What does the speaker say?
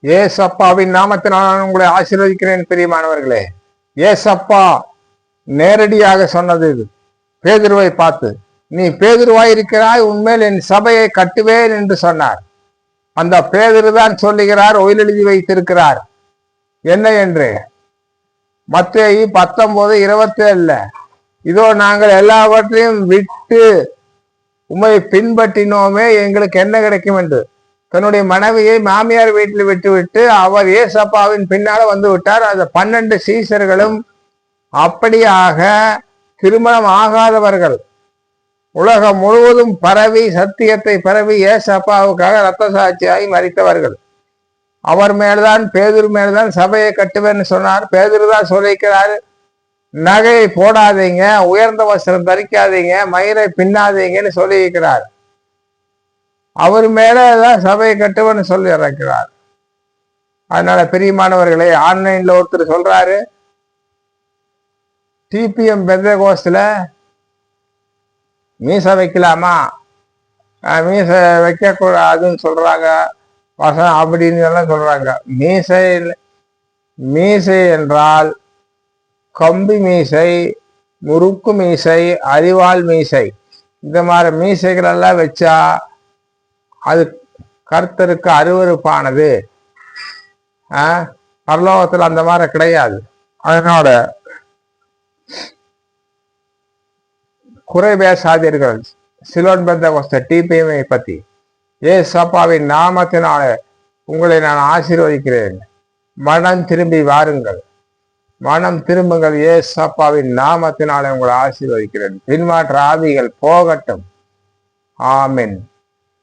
ஏசப்பாவின் நாமத்தினால் நான் உங்களை ஆசீர்வதிக்கிறேன். பிரியமானவர்களே, ஏசப்பா நேரடியாக சொன்னது பேதுருவை பார்த்து, நீ பேதுருவாயிருக்கிறாய், உன்மேல் என் சபையை கட்டுவேன் என்று சொன்னார். அந்த பேதுரு தான் சொல்லுகிறார், ஒயில் எழுதி வைத்திருக்கிறார். என்ன என்று? மத்தேயு 19:27 இதோ நாங்கள் எல்லாவற்றையும் விட்டு உம்மை பின்பற்றினோமே, எங்களுக்கு என்ன கிடைக்கும் என்று. தன்னுடைய மனைவியை மாமியார் வீட்டில் விட்டுவிட்டு அவர் ஏசப்பாவின் பின்னால வந்து விட்டார். அந்த 12 சீசர்களும் அப்படியாக திருமணம் ஆகாதவர்கள், உலகம் முழுவதும் பரவி சத்தியத்தை பரவி ஏசப்பாவுக்காக இரத்த சாட்சியாகி மரித்தவர்கள். அவர் மேல்தான், பேதுரு மேல்தான் சபையை கட்டுவேன்னு சொன்னார். பேதுரு தான் சொல்லிக்கிறாரு, நகையை போடாதீங்க, உயர்ந்த வஸ்திரம் தரிக்காதீங்க, மயிரை பின்னாதீங்கன்னு சொல்லியிருக்கிறார். அவர் மேலதான் சபையை கட்டுவேன்னு சொல்லி இறக்கிறார். அதனால பிரியமானவர்களே, ஆன்லைன்ல ஒருத்தர் சொல்றாரு, டிபிஎம் பெந்தகோஸ்துல மீசை வைக்கலாமா, மீசை வைக்க கூடாதுன்னு சொல்றாங்க, வசனம் அப்படின்னு எல்லாம் சொல்றாங்க. மீசை என்றால் கம்பி மீசை, முறுக்கு மீசை, அரிவாள் மீசை, இந்த மாதிரி மீசைகள் எல்லாம் வச்சா அது கர்த்தருக்கு அருவருப்பானது. பரலோகத்தில் அந்த மாதிரி கிடையாது. அதனோட குறை பேசாதீர்கள். சிலோன் பெந்தகோஸ்து டிபிஎம்ஐ பத்தி. ஏசப்பாவின் நாமத்தினால உங்களை நான் ஆசீர்வதிக்கிறேன். மனம் திரும்பி வாருங்கள், மனம் திரும்புங்கள். ஏசப்பாவின் நாமத்தினால உங்களை ஆசீர்வதிக்கிறேன். பின்மாற்ற ஆவிகள் போகட்டும். ஆமென்.